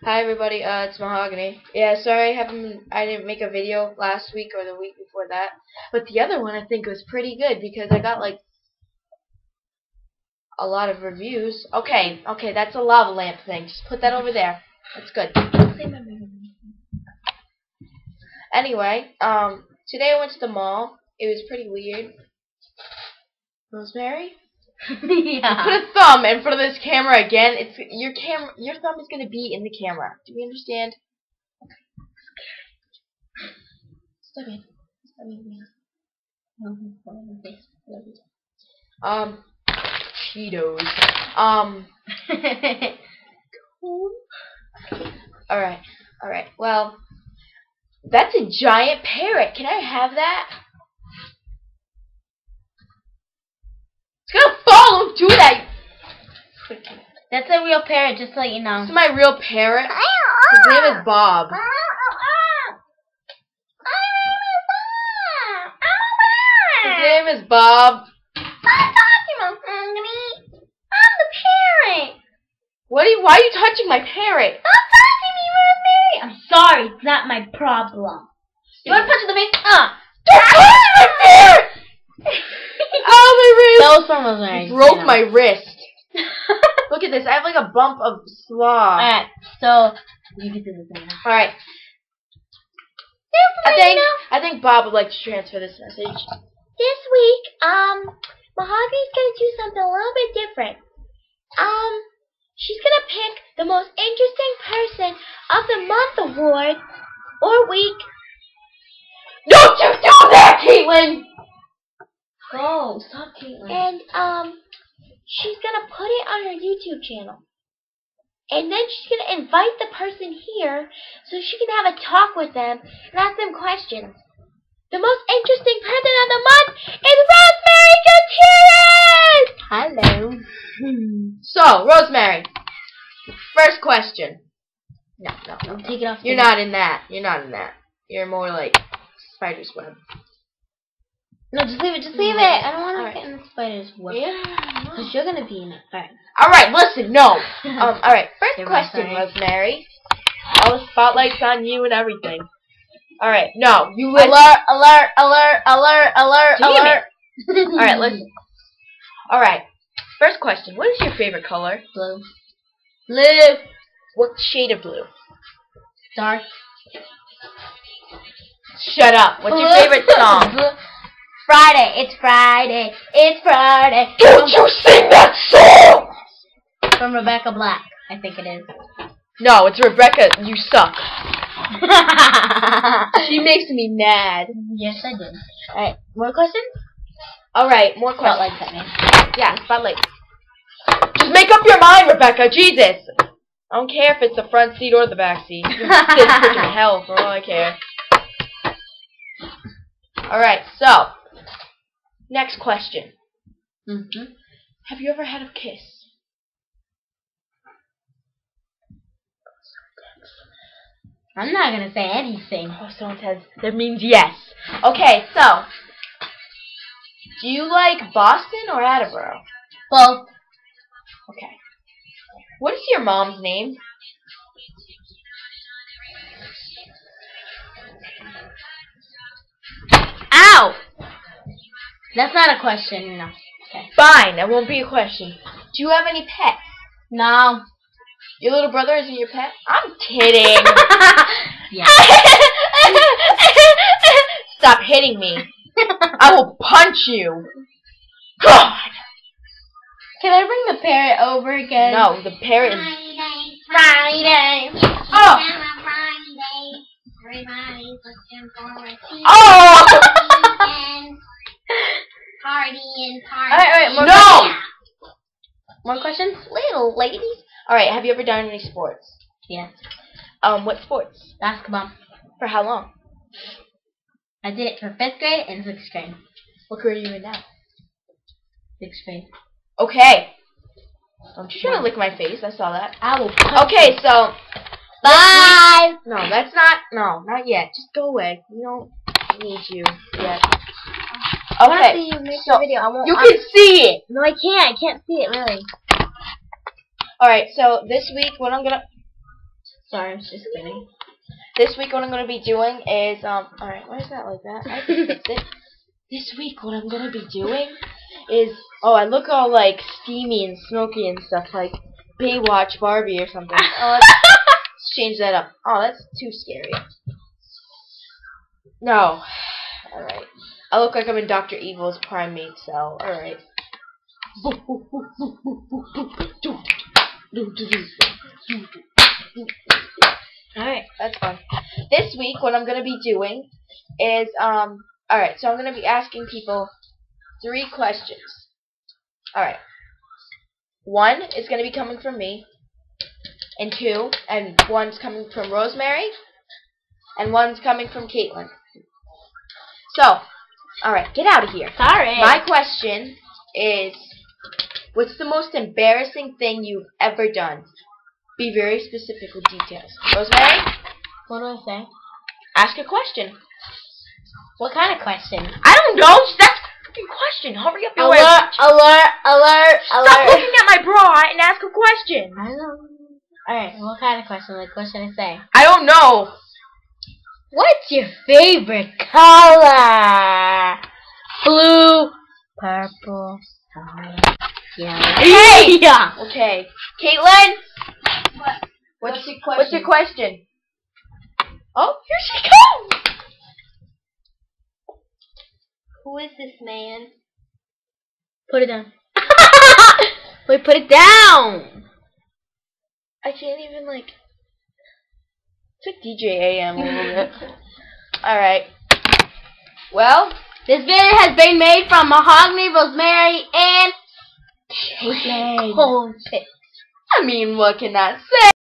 Hi everybody, it's Mahogany. Yeah, sorry I didn't make a video last week or the week before that. But the other one I think was pretty good because I got like a lot of reviews. Okay, that's a lava lamp thing. Just put that over there. That's good. Anyway, today I went to the mall. It was pretty weird. Rosemary? Yeah. Put a thumb in front of this camera again. It's your thumb is gonna be in the camera. Do you understand? Stop it. Cheetos. Alright. Well, that's a giant parrot. Can I have that? It's gonna fall. Don't do that. That's a real parrot, just to let you know. This is my real parrot. His name is Bob. His name is Bob. I'm the parrot. Why are you touching my parrot? Stop touching me, Rosemary. I'm sorry, it's not my problem. You want to punch in the face? Don't touch my parrot! Oh, my wrist! That was from Rosemary. You broke my wrist. Look at this. I have like a bump of slaw. Alright, so you can do this now. Alright. I think Bob would like to transfer this message. This week, Mahogany's gonna do something a little bit different. She's gonna pick the most interesting person of the month award or week. Don't you do that, Caitlin! Go, stop, Caitlin. And she's gonna put it on her YouTube channel. And then she's gonna invite the person here so she can have a talk with them and ask them questions. The most interesting person of the month is Rosemary Gutierrez! Hello. So, Rosemary, first question. No. Don't take it off. You're not in that. You're more like spider's web. No, just leave it. I don't want to get in the spider's web. Yeah. Because you're going to be in it. Alright. Alright, listen, no. Alright, first You're question, right, sorry. Rosemary. All the spotlight's on you and everything. Alright, no, you listen. Alert. Damn it. Alright, listen. Alright, first question. What is your favorite color? Blue. Blue. What shade of blue? Dark. Shut up. What's your favorite song? Friday. It's Friday. Don't you sing that song! From Rebecca Black, I think it is. No, it's Rebecca. You suck. She makes me mad. Yes, I did. Alright, more questions? Alright, more questions. Spotlight that man. Yeah, spotlight. Just make up your mind, Rebecca. Jesus. I don't care if it's the front seat or the back seat. You can sit in freaking hell for all I care. Alright, so. Next question. Have you ever had a kiss? I'm not going to say anything. Oh, someone says that means yes. Okay, so. Do you like Boston or Attleboro? Both. Okay. What is your mom's name? Ow! That's not a question, you know. Okay. Fine, that won't be a question. Do you have any pets? No. Your little brother isn't your pet? I'm kidding. Yeah. Stop hitting me. I will punch you. God. Can I bring the parrot over again? No, the parrot is... Friday. Oh! Friday. Everybody's looking forward to Oh! weekend. Party. Alright, more No! questions. More questions? Little ladies. Alright, have you ever done any sports? Yes. What sports? Basketball. For how long? I did it for 5th grade and 6th grade. What grade are you in now? 6th grade. Okay. Don't you try to lick my face. I saw that. I will punch Okay, so... Bye! No, that's not... No, not yet. Just go away. We don't need you yet. I want to Okay, see you make so the video. I won't. you can see it! No, I can't. I can't see it, really. Alright, so this week what I'm gonna Sorry, I was just kidding. This week what I'm gonna be doing is alright, why is that like that? I can fix it. This week what I'm gonna be doing is I look all like steamy and smoky and stuff like Baywatch Barbie or something. Let's change that up. Oh, that's too scary. No. Alright. I look like I'm in Dr. Evil's primate cell. Alright. Alright, that's fun. This week, what I'm going to be doing is, alright, so I'm going to be asking people 3 questions. Alright. 1 is going to be coming from me, and 1's coming from Rosemary, and 1's coming from Caitlin. So, alright, get out of here. Sorry. My question is, what's the most embarrassing thing you've ever done? Be very specific with details. Rosemary? What do I say? Ask a question. What kind of question? I don't know. Just ask a freaking question. Hurry up. Alert! Stop looking at my bra and ask a question. I know. Alright, what kind of question? Like, what should I say? I don't know. What's your favorite color? Blue, purple, yellow. Hey! Yeah. Okay. Caitlin? What's your question? What's your question? Oh, here she comes. Who is this man? Put it down. Wait, put it down. I can't even, like... It's like DJ AM a little bit. Alright. Well, This video has been made from Mahogany, Rosemary, and Caitlin. Cold. I mean, what can I say?